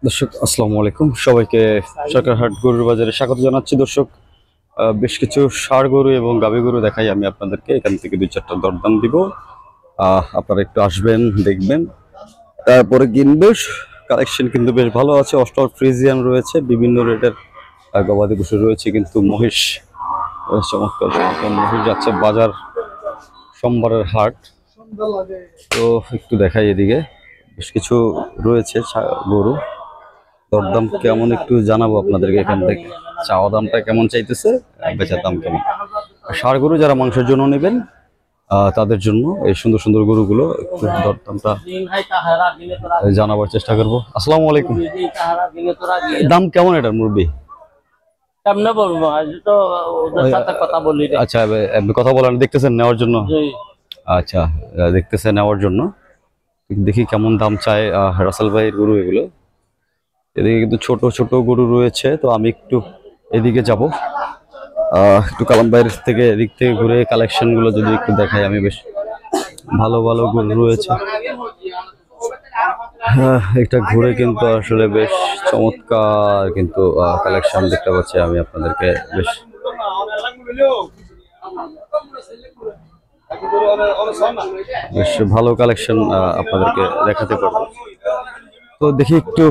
দর্শক আসসালামু আলাইকুম সবাইকে সরকারহাট গরুর বাজারে স্বাগত জানাচ্ছি। দর্শক বেশ কিছু ষাঁড় গরু এবং গাভী গরু দেখাই আমি আপনাদেরকে। এখান থেকে দুই চারটা দরদাম দিব, আপনারা একটু আসবেন, দেখবেন, তারপরে কিনবেন। কালেকশন কিন্তু বেশ ভালো আছে। অস্ট্রাল ফ্রিজিয়ান রয়েছে, বিভিন্ন রেটের গবাদি পশু রয়েছে, কিন্তু মহিষ চমৎকার চমৎকার মহিষ যাচ্ছে বাজার। সোমবারের হাট, তো একটু দেখাই এদিকে বেশ কিছু রয়েছে গরু। দরদাম কেমন একটু জানাবো আপনাদেরকে এখান থেকে। চাওয়া দামটা কেমন চাইতেছে, বেচার দাম কেমন। ষাঁড় গরু যারা মাংসের জন্য নেবেন তাদের জন্য এই সুন্দর সুন্দর গরুগুলো একটু দরদামটা জানাবার চেষ্টা করবো। আসসালামু আলাইকুম, দাম কেমন এটার মুরব্বি? কেমনে বলবো, আজ তো ওদের সাথে কথা বলি। আচ্ছা, কথা বলেন, দেখতেছেন নেওয়ার জন্য? আচ্ছা, দেখতেছে নেওয়ার জন্য। দেখি কেমন দাম চায় রাসেল ভাইয়ের গরু এগুলো। এদিকে কিন্তু ছোট ছোট গরু রয়েছে, তো আমি একটু এদিকে যাব, একটু কালাম ভাইয়ের থেকে এদিক থেকে ঘুরে কালেকশন গুলো যদি একটু দেখাই আমি। বেশ ভালো ভালো গরু রয়েছে। এটা ঘুরে কিন্তু আসলে বেশ চমৎকার কিন্তু কালেকশন দেখতে পাচ্ছি আমি আপনাদেরকে। বেশ বেশ ভালো কালেকশন আপনাদেরকে দেখাতে পারবো। তো দেখি একটু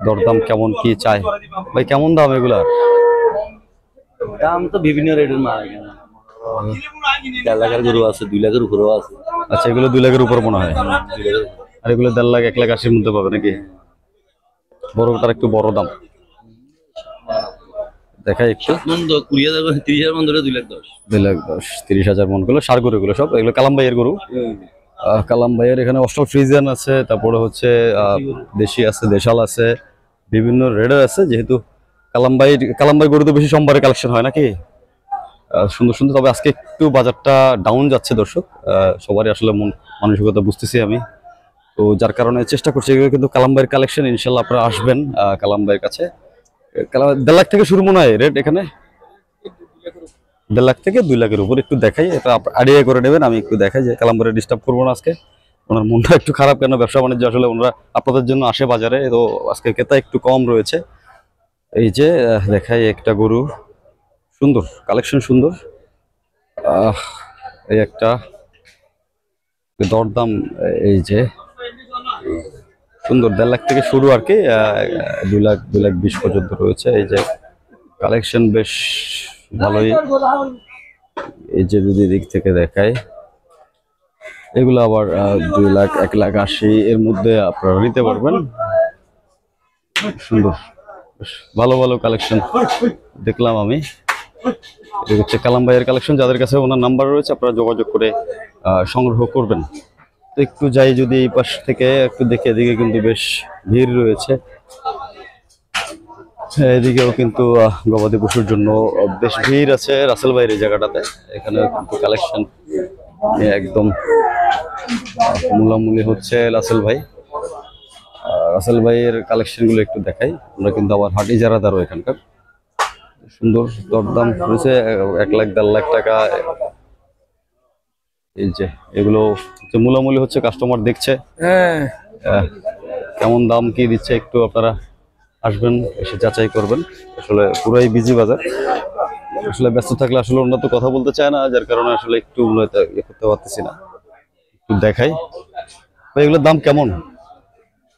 দরদাম কেমন কি চাই। ভাই কেমন দাম এগুলার? দাম তো বিভিন্ন রেটের মাল, 4 লাখের গরু আছে, 2 লাখের উপরেও আছে। আচ্ছা, এগুলো 2 লাখের উপর মনে হয়, আর এগুলো 1.5 লাখ 1,80,000 মধ্যে পাবে নাকি? বড়টার একটু বড় দাম দেখাই একটু। 30,000 মন ধরে 2,10,000। 2,10,000 30,000 মন গুলো ষাঁড় গরু, এগুলো সব এগুলো কালাম ভাইয়ের গরু। কালাম ভাইয়ের এখানে অস্ট্রাল ফ্রিজিয়ান আছে, তারপরে হচ্ছে দেশি আছে, দেশাল আছে, বিভিন্ন রেডার আছে। যেহেতু কালাম ভাই গরু তো বেশি সোমবারে কালেকশন হয় নাকি, সুন্দর সুন্দর। তবে আজকে একটু বাজারটা ডাউন যাচ্ছে দর্শক, সবারই আসলে মানসিকতা বুঝতেছি আমি। তো যার কারণে চেষ্টা করছি এগুলো কিন্তু কালাম ভাইয়ের কালেকশন। ইনশাল্লাহ আপনারা আসবেন কালাম ভাইয়ের কাছে। 1.5 লাখ থেকে শুরু মনে হয় রেট এখানে, 1.5 লাখ থেকে 2 লাখের উপর। একটু দেখাই, এটা আইডিয়া করে নেবেন। আমি একটু দেখাই যে কালাম ভাইয়ের ডিস্টার্ব করবো না আজকে। ওনার মনটা একটু খারাপ, কেন ব্যবসা বাণিজ্য আসলে ওনারা আপনাদের জন্য আসে বাজারে, তো আজকে ক্রেতা একটু কম রয়েছে। এই যে দেখাই একটা গরু, সুন্দর কালেকশন, সুন্দর। এই একটা দরদাম, এই যে সুন্দর, 1.5 লাখ থেকে শুরু আর কি, 2 লাখ 2,20,000 পর্যন্ত রয়েছে। এই যে কালেকশন বেশ ভালোই। এই যে যদি দিক থেকে দেখায়, এগুলো আবার 2 লাখ 1,80,000 এর মধ্যে আপনারা নিতে পারবেন। সুন্দর, বেশ ভালো ভালো কালেকশন দেখলাম আমি। এই হচ্ছে কালাম ভাইয়ের কালেকশন। যাদের কাছে ওনার নাম্বার রয়েছে আপনারা যোগাযোগ করে সংগ্রহ করবেন। তো একটু যাই যদি এই পাশ থেকে একটু দেখে, এদিকে কিন্তু বেশ ভিড় রয়েছে। এদিকেও কিন্তু গবাদি পশুর জন্য বেশ ভিড় আছে রাসেল ভাইয়ের এই জায়গাটাতে। এখানে কিন্তু কালেকশন একদম মূলামূলি হচ্ছে রাসেল ভাই। রাসেল ভাইয়ের কালেকশন গুলো একটু দেখাই আমরা। কিন্তু আবার হাটি জারাদারও এখানকার সুন্দর দরদাম রয়েছে, 1 লাখ 1.5 লাখ টাকা। এই যে এগুলো মূলামূলি হচ্ছে, কাস্টমার দেখছে কেমন দাম কি দিচ্ছে। একটু আপনারা আসবেন, এসে যাচাই করবেন। আসলে পুরাই বিজি বাজার, আসলে ব্যস্ত থাকলে আসলে অন্য তো কথা বলতে চায় না, যার কারণে আসলে একটু ইয়ে করতে পারতেছি না। একটু দেখাই এগুলোর দাম কেমন,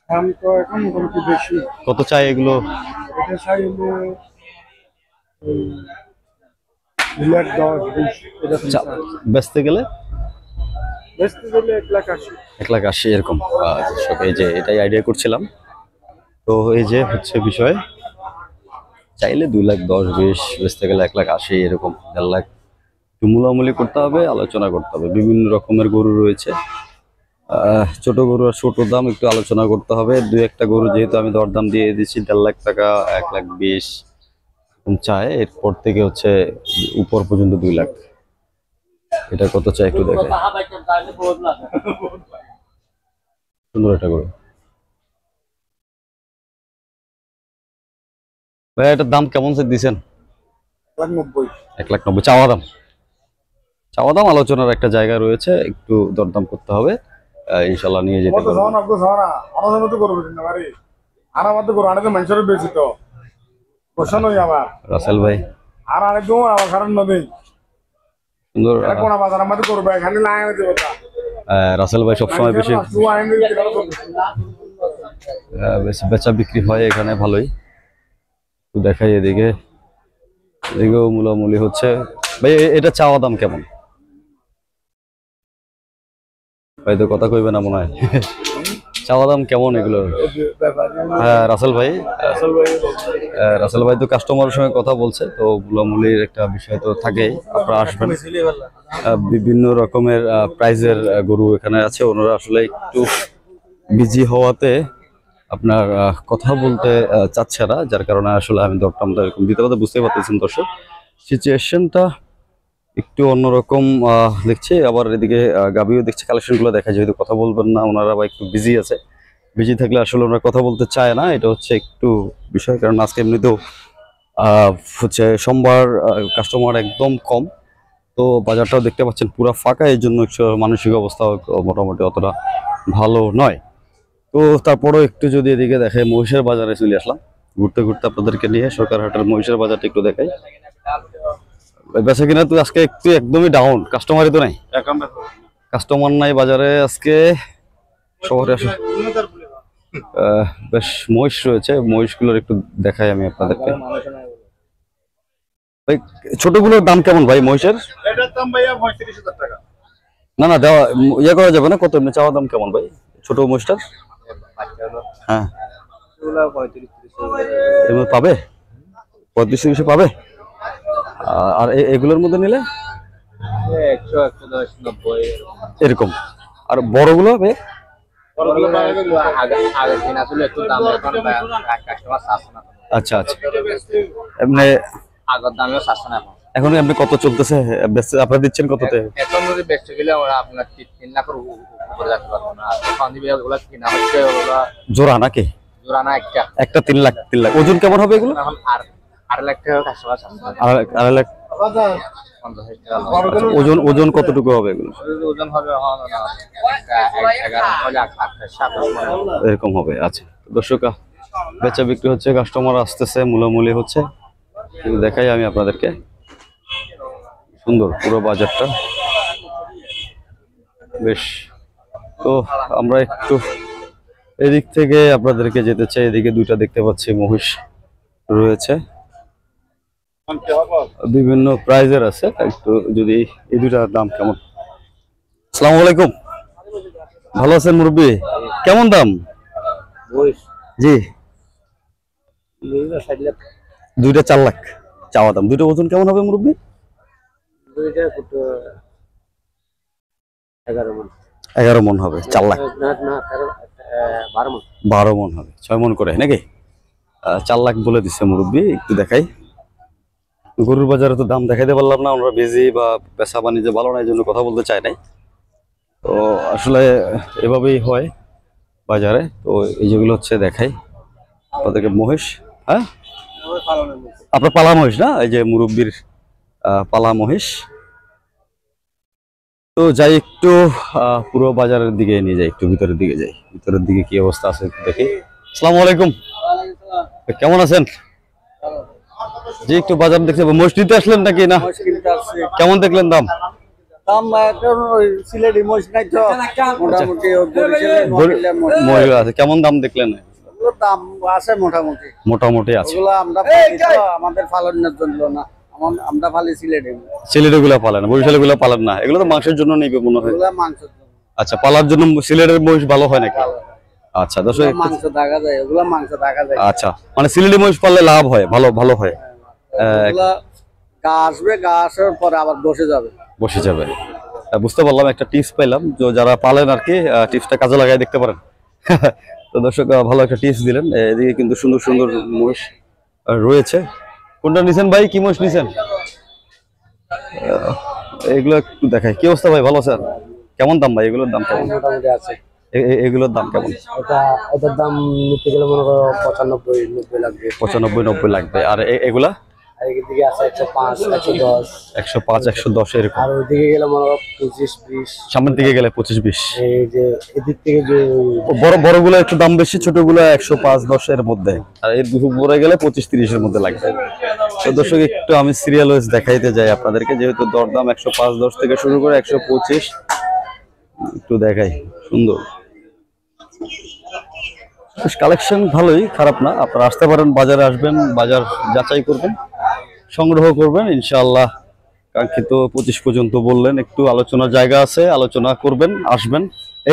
দাম তো এখন মোটামুটি বেশি। কত চাই এগুলো? এটা চাইলে 2,10,20 এরকম চাই। বেচতে গেলে বেচতে গেলে 1,80,000। 1,80,000 এরকম। এই যে এটাই আইডিয়া করছিলাম। তো এই যে হচ্ছে বিষয়, চাইলে 2,10,20, বেচতে গেলে 1,80,000 এরকম, 1.5 লাখ। মূলামূলি করতে হবে, আলোচনা করতে হবে। বিভিন্ন রকমের গরু রয়েছে, ছোট গরু আর ছোট দাম একটু আলোচনা করতে হবে। 2-1টা গরু যেহেতু আমি দরদাম দিয়ে দিচ্ছি 1.5 লাখ টাকা, 1,20,000 চায়। এরপর থেকে হচ্ছে উপর পর্যন্ত 2 লাখ। এটা কত চাই একটু দেখে। সুন্দর একটা গরু ভাই, এটার দাম কেমন দিচ্ছেন? 1,90,000। 1,90,000 চাওয়া দাম। চাওয়া দাম, আলোচনার একটা জায়গা রয়েছে, একটু দরদাম করতে হবে। ইনশাল্লাহ নিয়ে যেতে পারবো। আর আমাদের গরু আনে তো মানুষের বেশি তো বসানো আমার রাসেল ভাই আর আনে তো আমার কারণ নদী সুন্দর। কোন বাজার আমাদের করবে খালি লাইনে দেবো তা রাসেল ভাই সবসময় বেশি বেশি বেচা বিক্রি হয় এখানে ভালোই। একটু দেখাই এদিকে, এদিকেও মূলামূলি হচ্ছে। ভাই এটা চাওয়া দাম কেমন? ভাই তো কথা কইবে না মনে হয়। চাওয়া দাম কেমন এগুলো? হ্যাঁ রাসেল ভাই, রাসেল ভাই তো কাস্টমারের সঙ্গে কথা বলছে, তো মূলামূলির একটা বিষয় তো থাকেই। আপনারা আসবেন, বিভিন্ন রকমের প্রাইজের গরু এখানে আছে। ওনারা আসলে একটু বিজি হওয়াতে আপনার কথা বলতে চাচ্ছে না, যার কারণে আসলে আমি দরদামটা এরকম দিতে পারতে বুঝতে পারতেছেন। দর্শক সিচুয়েশনটা একটু অন্যরকম দেখছি। আবার এদিকে গাবিও দেখছি, কালেকশনগুলো দেখা, যেহেতু কথা বলবেন না ওনারা বা একটু বিজি আছে, বিজি থাকলে আসলে ওনারা কথা বলতে চায় না, এটা হচ্ছে একটু বিষয়। কারণ আজকে এমনিতেও হচ্ছে সোমবার, কাস্টমার একদম কম, তো বাজারটাও দেখতে পাচ্ছেন পুরো ফাঁকা, এই জন্য একটু মানসিক অবস্থা মোটামুটি অতটা ভালো নয়। তো তারপরেও একটু যদি এদিকে দেখে, মহিষের বাজারে চলে আসলাম ঘুরতে ঘুরতে আপনাদেরকে নিয়ে। সরকারহাটের মহিষের বাজারটা একটু দেখাই। বেচা কিনা তো আজকে একটু একদমই ডাউন, কাস্টমারই তো নাই, কাস্টমার নাই বাজারে আজকে। শহরে আসে বেশ মহিষ রয়েছে, মহিষগুলোর একটু দেখাই আমি আপনাদেরকে। ভাই ছোটগুলোর দাম কেমন ভাই মহিষের? এটার দাম ভাইয়া 35,000 টাকা। না না দেওয়া ইয়ে করা যাবে না, কত এমনি চাওয়া দাম কেমন ভাই ছোট মহিষটার? হ্যাঁ এমনি পাবে 35-30 পাবে। আর এগুলোর মধ্যে নিলে 100, 110, 90 এরকম। আর বড়গুলো ভাই? আগে কিনা ছিল একটু দাম, এখন কাস্টমার চাচ্ছে না। আচ্ছা আচ্ছা, এমনি আগের দামেও চাচ্ছে না এখন। এখন এমনি কত চলতেছে আপনারা দিচ্ছেন কততে? এখন যদি বেচতে গেলে আমরা আপনার 3 লাখের উপরে যেতে পারবো না। এখন দিবে ওগুলা কিনা হচ্ছে ওগুলা জোড়া নাকি? জোড়া না একটা একটা 3 লাখ। ওজন কেমন হবে এগুলো? এখন আর 8 লাখ টাকা কাস্টমার চাচ্ছে না। 2.5 লাখ। 50,000 টাকা লস। ওজন ওজন কতটুকু হবে এগুলো? ওজন হবে 11 হলে 27 এরকম হবে। আচ্ছা দর্শক, বেচা বিক্রি হচ্ছে, কাস্টমার আসতেছে, মূলামূলি হচ্ছে, কিন্তু দেখাই আমি আপনাদেরকে। সুন্দর পুরো বাজারটা বেশ। তো আমরা একটু এদিক থেকে আপনাদেরকে যেতে চাই। এদিকে দুইটা দেখতে পাচ্ছি মহিষ রয়েছে, বিভিন্ন প্রাইজের আছে। একটু যদি এই দুইটার দাম কেমন? আসসালামু আলাইকুম, ভালো আছেন মুরব্বী? কেমন দাম? জি দুইটা 4 লাখ চাওয়া দাম। দুইটা ওজন কেমন হবে মুরব্বী? 11 মন হবে। 4 লাখ 12 মন হবে, 6 মন করে নাকি? 4 লাখ বলে দিচ্ছে মুরব্বী। একটু দেখাই, গরুর বাজারে তো দাম দেখাইতে পারলাম না, ওনারা বিজি বা পেশা বাণিজ্য ভালো না, এই জন্য কথা বলতে চায় নাই। তো আসলে এভাবেই হয় বাজারে। তো এই যেগুলো হচ্ছে দেখাই আপনাদেরকে মহিষ। হ্যাঁ আপনার পালা মহিষ না, এই যে মুরব্বীর পালা মহিষ। তো যাই একটু পুরো বাজারের দিকে নিয়ে যাই, একটু ভিতরের দিকে যাই, ভিতরের দিকে কি অবস্থা আছে একটু দেখি। আসসালামু আলাইকুম, কেমন আছেন? জি একটু বাজার দেখতে, মহিষ নিতে আসলেন নাকি না? কেমন দেখলেন দাম? দাম এখন ওই সিলেটি মহিষ নাই তো, মোটামুটি মহিষ আছে, কেমন দাম দেখলেন? ওগুলোর দাম আছে মোটামুটি মোটামুটি আছে। ওগুলো আমরা পালি তো, আমাদের পালনের জন্য না, আমরা পালি সিলেটি। সিলেটের গুলা পালেন, বরিশালের গুলা পালেন না? এগুলো তো মাংসের জন্য নিবে মনে হয়। ওগুলা মাংসের জন্য। আচ্ছা, পালার জন্য সিলেটের মহিষ ভালো হয় নাকি? আচ্ছা দর্শক, মাংস দেখা যায়, ওগুলা মাংস দেখা যায়। আচ্ছা মানে সিলেটি মহিষ পাললে লাভ হয়, ভালো ভালো হয়। ওগুলা গা আসবে, গা আসার পরে আবার বসে যাবে। বসে যাবে। বুঝতে পারলাম, একটা টিপস পাইলাম, যে যারা পালেন আর কি টিপসটা কাজে লাগাই দেখতে পারেন। তো দর্শক ভালো একটা টিপস দিলেন। এদিকে কিন্তু সুন্দর সুন্দর মহিষ রয়েছে। কোনটা নিছেন ভাই, কি মহিষ নিছেন? এগুলো একটু দেখাই। কি অবস্থা ভাই, ভালো আছেন? কেমন দাম ভাই এগুলোর দাম কেমন? মোটামুটি আছে। এগুলোর দাম কেমন? এটার দাম নিতে গেলে মনে করো 95-90 লাগবে। 95-90 লাগবে। আর এগুলা আর এদিকে আছে 105 110 105 110 এরকম। আর ওইদিকে গেলে মনে হয় 25 20। সামনের দিকে গেলে 25-20। এই যে এদিক থেকে যে বড় বড়গুলো একটু দাম বেশি, ছোটগুলো 105-10 এর মধ্যে, আর এর উপরে গেলে 25-30 এর মধ্যে লাগবে। তো দর্শক একটু আমি সিরিয়াল ওয়াইজ দেখাইতে যাই আপনাদেরকে, যেহেতু দরদাম 105-10 থেকে শুরু করে 125 একটু দেখাই। সুন্দর কালেকশন, ভালোই, খারাপ না। আপনারা আসতে পারেন, বাজারে আসবেন, বাজার যাচাই করবেন, সংগ্রহ করবেন ইনশাআল্লাহ। কাঙ্ক্ষিত 25 পর্যন্ত বললেন, একটু আলোচনার জায়গা আছে, আলোচনা করবেন, আসবেন।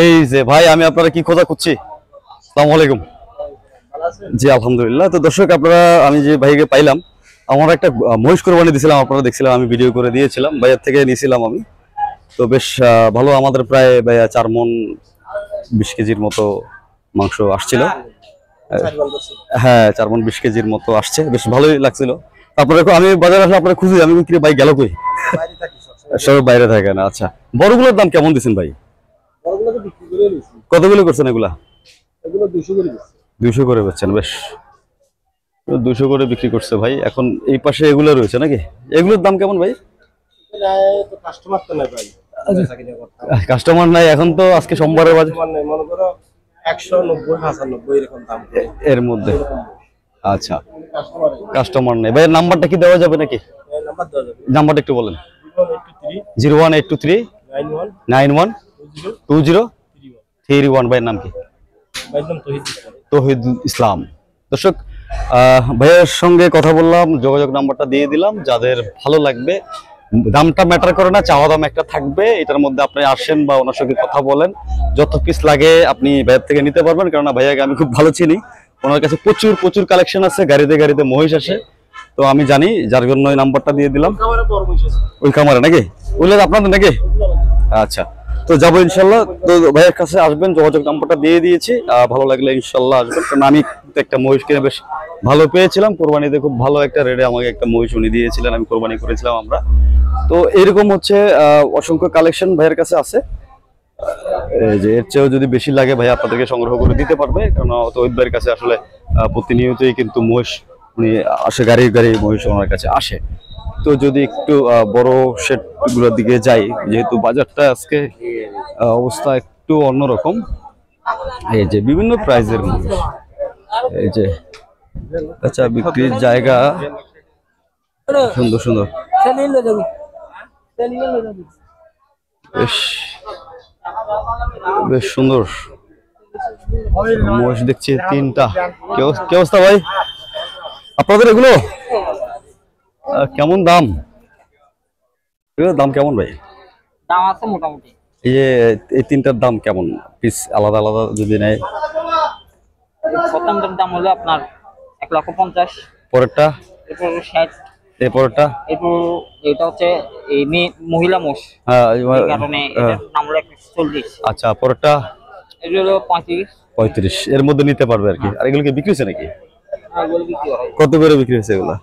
এই যে ভাই, আমি আপনারা কি খোঁজা করছি। আসসালামু আলাইকুম। জি আলহামদুলিল্লাহ। তো দর্শক আপনারা, আমি যে ভাইকে পাইলাম, আমার একটা মহিষ কোরবানি দিয়েছিলাম, আপনারা দেখছিলাম, আমি ভিডিও করে দিয়েছিলাম, ভাইয়ের থেকে নিয়েছিলাম আমি। তো বেশ ভালো, আমাদের প্রায় ভাইয়া 4 মণ 20 কেজির মতো মাংস আসছিল। হ্যাঁ, 4 মণ 20 কেজির মতো আসছে, বেশ ভালোই লাগছিল। তারপরে আমি বাজারে আসলে আপনারা খুঁজি, আমি কি ভাই গেল কই, সব বাইরে থাকে না। আচ্ছা, বড়গুলোর দাম কেমন দিচ্ছেন ভাই? কতগুলো করছেন এগুলা? 200 করে বেচছেন, বেশ 200 করে বিক্রি করছে ভাই। এখন এই পাশে এগুলো রয়েছে নাকি, এগুলোর দাম কেমন ভাই? কাস্টমার নাই এখন তো, আজকে সোমবারের বাজার মনে করো 190 95 এরকম দাম এর মধ্যে। আচ্ছা, কাস্টমার নেই ভাই, নাম্বারটা কি দেওয়া যাবে নাকি? নাম্বার দেওয়া যাবে। নাম্বারটা একটু বলেন। 01823 01823 91 91 20 31। ভাইয়ের নাম কি? ভাইয়ের নাম তহিদ ইসলাম। তহিদ ইসলাম। দর্শক ভাইয়ের সঙ্গে কথা বললাম, যোগাযোগ নাম্বারটা দিয়ে দিলাম। যাদের ভালো লাগবে, দামটা ম্যাটার করে না, চাওয়া দাম একটা থাকবে, এটার মধ্যে আপনি আসেন বা ওনার সঙ্গে কথা বলেন, যত পিস লাগে আপনি ভাইয়ের থেকে নিতে পারবেন। কেননা ভাইয়াকে আমি খুব ভালো চিনি, ওনার কাছে প্রচুর প্রচুর কালেকশন আছে, গাড়িতে গাড়িতে মহিষ আসে, তো আমি জানি, যার জন্য ওই নাম্বারটা দিয়ে দিলাম। ওই কামারে নাকি, ওইগুলো আপনাদের নাকি? আচ্ছা, তো যাবো ইনশাল্লাহ। তো ভাইয়ের কাছে আসবেন, যোগাযোগ নাম্বারটা দিয়ে দিয়েছি, ভালো লাগলে ইনশাল্লাহ আসবেন। কারণ আমি একটা মহিষ কিনে বেশ ভালো পেয়েছিলাম কোরবানিতে, খুব ভালো একটা রেটে আমাকে একটা মহিষ উনি দিয়েছিলেন, আমি কোরবানি করেছিলাম আমরা। তো এরকম হচ্ছে অসংখ্য কালেকশন ভাইয়ের কাছে আছে। এই যে এর চেয়েও যদি বেশি লাগে ভাই আপনাদেরকে সংগ্রহ করে দিতে পারবে, কারণ তহিদ ভাইয়ের কাছে আসলে প্রতিনিয়তই কিন্তু মহিষ উনি আসে, গাড়ি গাড়ি মহিষ ওনার কাছে আসে। তো যদি একটু বড় সেট গুলোর দিকে যাই, যেহেতু বাজারটা আজকে অবস্থা একটু অন্যরকম, এই যে বিভিন্ন প্রাইজের মহিষ, এই যে আচ্ছা বিক্রির জায়গা সুন্দর সুন্দর, বেশ বেশ সুন্দর মহিষ দেখছি 3টা। কি অবস্থা ভাই আপনাদের এগুলো? কেমন দাম? এগুলোর দাম কেমন ভাই? দাম আছে মোটামুটি। এই যে এই 3টার দাম কেমন পিস, আলাদা আলাদা যদি নেয়? প্রথমটার দাম হলো আপনার 1,50,000, পরেরটা? এরপর 60, এরপরেরটা? এরপর এটা হচ্ছে এই মহিলা মোষ, হ্যাঁ, এই কারণে এটার দাম হলো 140। আচ্ছা, পরেরটা? এটা হলো 35। এর মধ্যে নিতে পারবে আর কি। আর এগুলো কি বিক্রি হচ্ছে নাকি? এগুলো বিক্রি হয়। কত করে বিক্রি হচ্ছে এগুলা?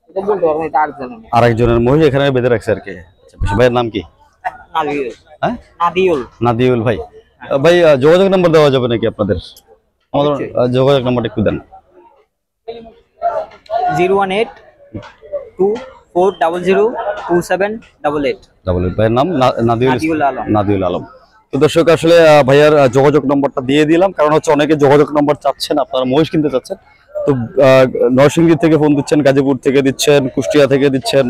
এটা বলতে পারবো না, এটা আরেকজনের। আরেকজনের মহিষ এখানে বেঁধে রাখছে আর কি। আচ্ছা, বেশ, ভাইয়ের নাম কি? নাদিউল। হ্যাঁ, নাদিউল। নাদিউল ভাই। ভাই যোগাযোগ নাম্বার দেওয়া যাবে নাকি আপনাদের? আমাদের যোগাযোগ নাম্বারটা একটু দেন। 01824002788। ভাইয়ের নাম নাদিউল আলম। নাদিউল আলম। তো দর্শক আসলে ভাইয়ার যোগাযোগ নম্বরটা দিয়ে দিলাম, কারণ হচ্ছে অনেকে যোগাযোগ নম্বর চাচ্ছেন, আপনারা মহিষ কিনতে চাচ্ছেন। তো নরসিংদী থেকে ফোন দিচ্ছেন, গাজীপুর থেকে দিচ্ছেন, কুষ্টিয়া থেকে দিচ্ছেন।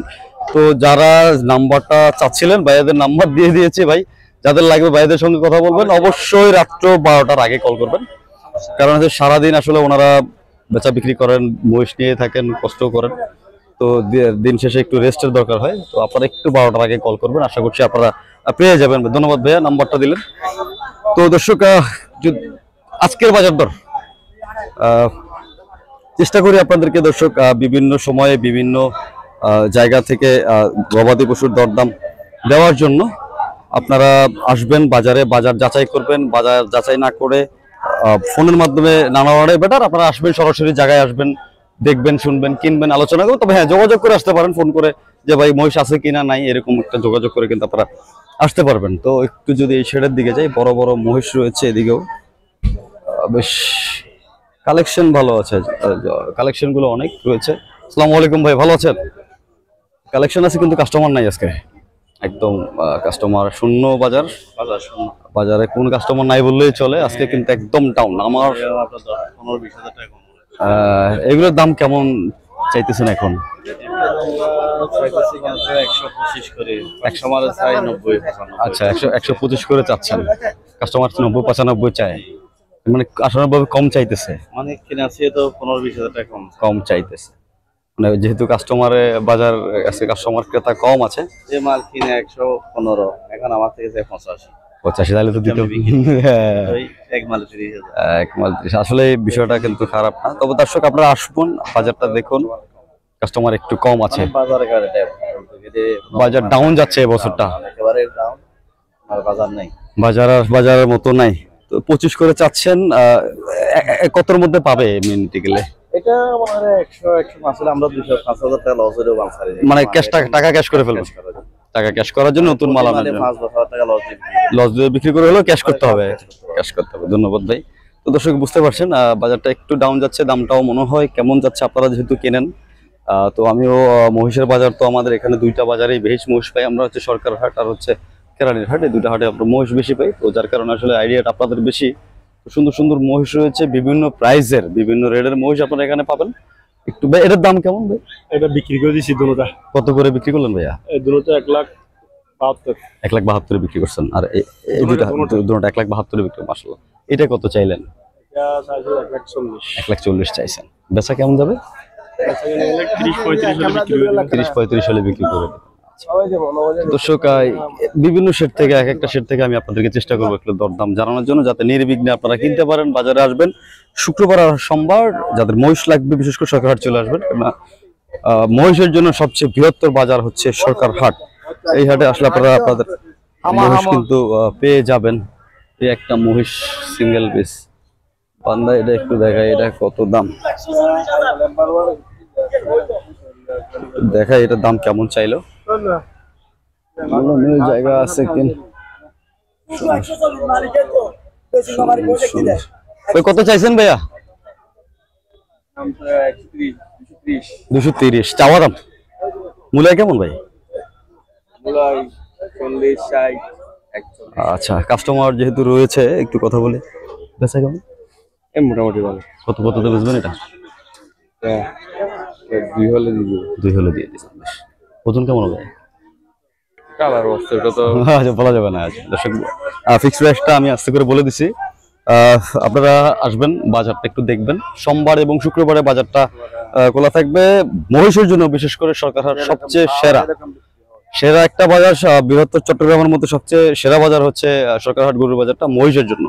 তো যারা নাম্বারটা চাচ্ছিলেন, ভাইয়াদের নাম্বার দিয়ে দিয়েছি ভাই। যাদের লাগবে ভাইয়াদের সঙ্গে কথা বলবেন, অবশ্যই রাত্র 12টার আগে কল করবেন, কারণ হচ্ছে সারাদিন আসলে ওনারা বেচা বিক্রি করেন, মহিষ নিয়ে থাকেন, কষ্ট করেন। তো দিন শেষে একটু রেস্টের দরকার হয়। তো আপনারা একটু 12টার আগে কল করবেন, আশা করছি আপনারা পেয়ে যাবেন। ধন্যবাদ ভাইয়া, নাম্বারটা দিলেন। তো দর্শক, আজকের বাজার দর চেষ্টা করি আপনাদেরকে দর্শক বিভিন্ন সময়ে বিভিন্ন জায়গা থেকে গবাদি পশুর দরদাম দেওয়ার জন্য। আপনারা আসবেন বাজারে, বাজার যাচাই করবেন। বাজার যাচাই না করে ফোনের মাধ্যমে না নেওয়াটাই বেটার। আপনারা আসবেন, সরাসরি জায়গায় আসবেন, দেখবেন, শুনবেন, কিনবেন, আলোচনা করবেন। তবে হ্যাঁ, যোগাযোগ করে আসতে পারেন, ফোন করে যে ভাই মহিষ আছে কিনা নাই, এরকম একটা যোগাযোগ করে কিন্তু আপনারা আসতে পারবেন। তো একটু যদি এই শেডের দিকে যাই, বড় বড় মহিষ রয়েছে এদিকেও, বেশ কালেকশন ভালো আছে, কালেকশন গুলো অনেক রয়েছে। আসসালামু আলাইকুম ভাই, ভালো আছেন? কালেকশন আছে কিন্তু কাস্টমার নাই আজকে, একদম কাস্টমার শূন্য বাজার। বাজারে কোন কাস্টমার নাই বললেই চলে, আজকে কিন্তু একদম ডাউন। আমার 15-20 হাজার টাকা কম হবে। এগুলোর দাম কেমন চাইতেছেন এখন? 125 করে, 100 মালের চাই 90-95। আচ্ছা, 125 করে চাচ্ছেন, কাস্টমার 90-95 চায়, মানে আসলে কম চাইতেছে। মানে কিনা আছে তো 15-20 হাজার টাকা কম। কম চাইতেছে মানে যেহেতু কাস্টমারে বাজার আছে, কাস্টমার ক্রেতা কম আছে। যে মাল কিনে 115, এখন আমার থেকে চাই 85। 85 তাহলে তো দিতে হ্যাঁ, ওই এক মালে 30,000। এক মাল 30। আসলে এই বিষয়টা কিন্তু খারাপ না, তবে দর্শক আপনারা আসুন, বাজারটা দেখুন, কাস্টমার একটু কম আছে। বাজারে গাড়ি বাজার ডাউন যাচ্ছে এবছরটা, একেবারে ডাউন, আর বাজার নেই। বাজারের মতো নাই। তো 25 করে চাচ্ছেন, কতর মধ্যে পাবে এমনিতে গেলে? এটা আমার 100-105 হলে আমরা 205,000 টাকা লস হলেও মাল ছাড়ি। মানে টাকা ক্যাশ করে ফেলবেন, টাকা ক্যাশ করার জন্য নতুন মাল আনার জন্য 5-10,000 টাকা লস দিই। লস দিয়ে বিক্রি করে হলেও ক্যাশ করতে হবে, ক্যাশ করতে হবে। ধন্যবাদ ভাই। তো দর্শক বুঝতে পারছেন বাজারটা একটু ডাউন যাচ্ছে, দামটাও মনে হয় কেমন যাচ্ছে, আপনারা যেহেতু কেনেন। তো আমিও মহিষের বাজার, তো আমাদের এখানে দুইটা বাজারেই বেশ মহিষ পাই আমরা, হচ্ছে সরকার হাট আর হচ্ছে কেরানির হাট। এই দুটো হাটে আমরা মহিষ বেশি পাই, তো যার কারণে আসলে আইডিয়াটা আপনাদের বেশি। সুন্দর সুন্দর মহিষ রয়েছে, বিভিন্ন প্রাইজের, বিভিন্ন রেটের মহিষ আপনারা এখানে পাবেন। একটু ভাই এটার দাম কেমন ভাই? এটা বিক্রি করে দিছি দুটোটা। কত করে বিক্রি করলেন ভাইয়া? এই দুটোটা 1,72,000। 1,72,000 বিক্রি করছেন, আর এই দুটো 1,72,000 বিক্রি, মাশাআল্লাহ। এটা কত চাইলেন? এটা চাইছে 1,40,000। 1,40,000 চাইছেন, বেচা কেমন যাবে? 30-35 হলে বিক্রি করে দিবেন। 30-35 হলে বিক্রি করে দেবেন। দর্শক বিভিন্ন শেড থেকে, এক একটা শেড থেকে আমি আপনাদেরকে চেষ্টা করবো একটু দরদাম জানানোর জন্য, যাতে নির্বিঘ্নে আপনারা কিনতে পারেন। বাজারে আসবেন শুক্রবার আর সোমবার, যাদের মহিষ লাগবে বিশেষ করে সরকার হাট চলে আসবেন, কেননা মহিষের জন্য সবচেয়ে বৃহত্তর বাজার হচ্ছে সরকার হাট। এই হাটে আসলে আপনারা আপনাদের মহিষ কিন্তু পেয়ে যাবেন। এই একটা মহিষ সিঙ্গেল পিস বান্দা, এটা একটু দেখাই, এটা কত দাম দেখাই, এটার দাম কেমন চাইলো? জায়গা আছে কিন কত চাইছেন ভাইয়া? 230 চাওয়া দাম। মূলায় কেমন ভাই? আচ্ছা, কাস্টমার যেহেতু রয়েছে একটু কথা বলে, বেচা কেমন? মোটামুটি ভালো। কত কততে বেচবেন এটা? 2 হলে দিয়ে দিবো। 2 হলে দিয়ে দিবেন। বেশ, ওজন কেমন হবে? কালার অবস্থা এটা তো আচ্ছা, বলা যাবে না। আচ্ছা দর্শক, ফিক্সড প্রাইসটা আমি আস্তে করে বলে দিছি। আপনারা আসবেন, বাজারটা একটু দেখবেন। সোমবার এবং শুক্রবারে বাজারটা খোলা থাকবে মহিষের জন্য, বিশেষ করে সরকার হাট সবচেয়ে সেরা একটা বাজার। বৃহত্তর চট্টগ্রামের মধ্যে সবচেয়ে সেরা বাজার হচ্ছে সরকার হাট গরুর বাজারটা মহিষের জন্য,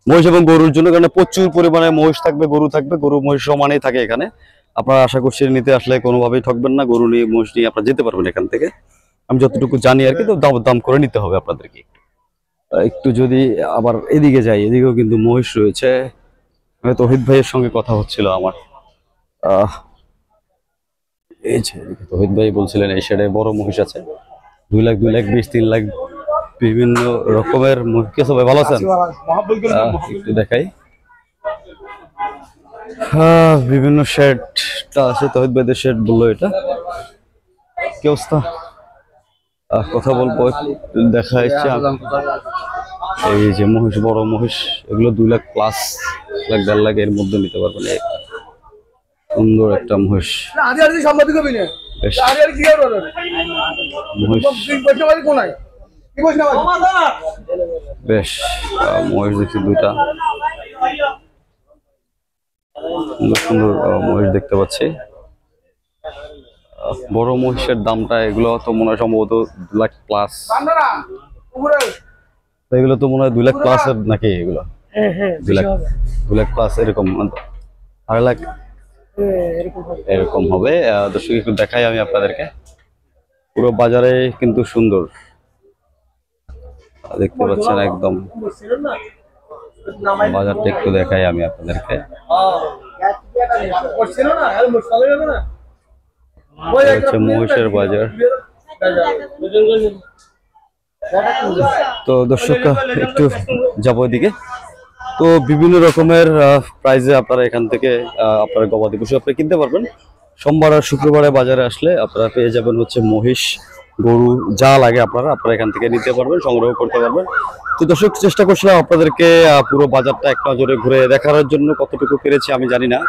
মহিষ এবং গরুর জন্য, কারণ প্রচুর পরিমাণে মহিষ থাকবে, গরু থাকবে, গরু মহিষ সমানেই থাকে এখানে। আপনারা আশা করছি নিতে আসলে কোনোভাবেই ঠকবেন না, গরু নিয়ে মহিষ নিয়ে আপনারা যেতে পারবেন এখান থেকে, আমি যতটুকু জানি আর কি। তো দাম করে নিতে হবে আপনাদেরকে একটু। যদি আবার এদিকে যাই, এদিকেও কিন্তু মহিষ রয়েছে। তৌহিদ ভাইয়ের সঙ্গে কথা হচ্ছিল আমার, এই যে তৌহিদ ভাই বলছিলেন এই সাইডে বড় মহিষ আছে, 2 লাখ, 2 লাখ 20, 3 লাখ বিভিন্ন রকমের মহিষ। কেসো ভাই ভালো আছেন? একটু দেখাই, বিভিন্ন শেডটা আছে, তৌহিদ ভাইদের শেড বললো এটা। কি অবস্থা? কথা বলবো, দেখা যাচ্ছে এই যে মহিষ, বড় মহিষ, এগুলো 2 লাখ প্লাস, 1 লাখ 1.5 লাখ এর মধ্যে নিতে পারবেন। সুন্দর একটা মহিষ, বেশ মহিষ, বেশ মহিষ দেখছি 2টা, সুন্দর সুন্দর মহিষ দেখতে পাচ্ছি। বড় মহিষের দামটা, এগুলো তো মনে হয় সম্ভবত 2 লাখ প্লাস, এগুলো তো মনে হয় 2 লাখ প্লাস নাকি? এগুলো 2 লাখ প্লাস এরকম, 2.5 লাখ এরকম হবে। দর্শক একটু দেখাই আমি আপনাদেরকে, পুরো বাজারে কিন্তু সুন্দর দেখতে পাচ্ছেন একদম। বাজারটা একটু দেখাই আমি আপনাদেরকে, হচ্ছে মহিষের বাজার। তো দর্শক একটু যাবো এদিকে। তো বিভিন্ন রকমের প্রাইজে আপনারা এখান থেকে আপনারা গবাদি পশু আপনি কিনতে পারবেন। সোমবার আর শুক্রবারে বাজারে আসলে আপনারা পেয়ে যাবেন হচ্ছে মহিষ, গরু যা লাগে আপনারা এখান থেকে নিতে পারবেন, সংগ্রহ করতে পারবেন। তো দর্শক, চেষ্টা করছিলাম আপনাদেরকে পুরো বাজারটা এক নজরে ঘুরে দেখানোর জন্য, কতটুকু পেরেছি আমি জানি না।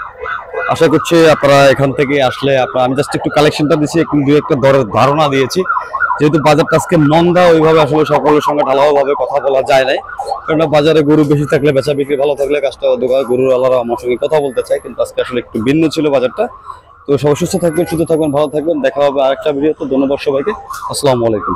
আশা করছি আপনারা এখান থেকে আসলে আমি জাস্ট একটু কালেকশনটা দিয়েছি, একটু দু একটা দরের ধারণা দিয়েছি। যেহেতু বাজারটা আজকে মন্দা, ওইভাবে আসলে সকলের সঙ্গে ঢালাওভাবে কথা বলা যায় নাই, কারণ বাজারে গরু বেশি থাকলে বেচা বিক্রি ভালো থাকলে দোকান গরুর আলাদা আমার সঙ্গে কথা বলতে চাই, কিন্তু আজকে আসলে একটু ভিন্ন ছিল বাজারটা। তো সবাই সুস্থ থাকবেন, সুস্থ থাকবেন, ভালো থাকবেন, দেখা হবে আরেকটা ভিডিও। তো ধন্যবাদ সবাইকে, আসসালামু আলাইকুম।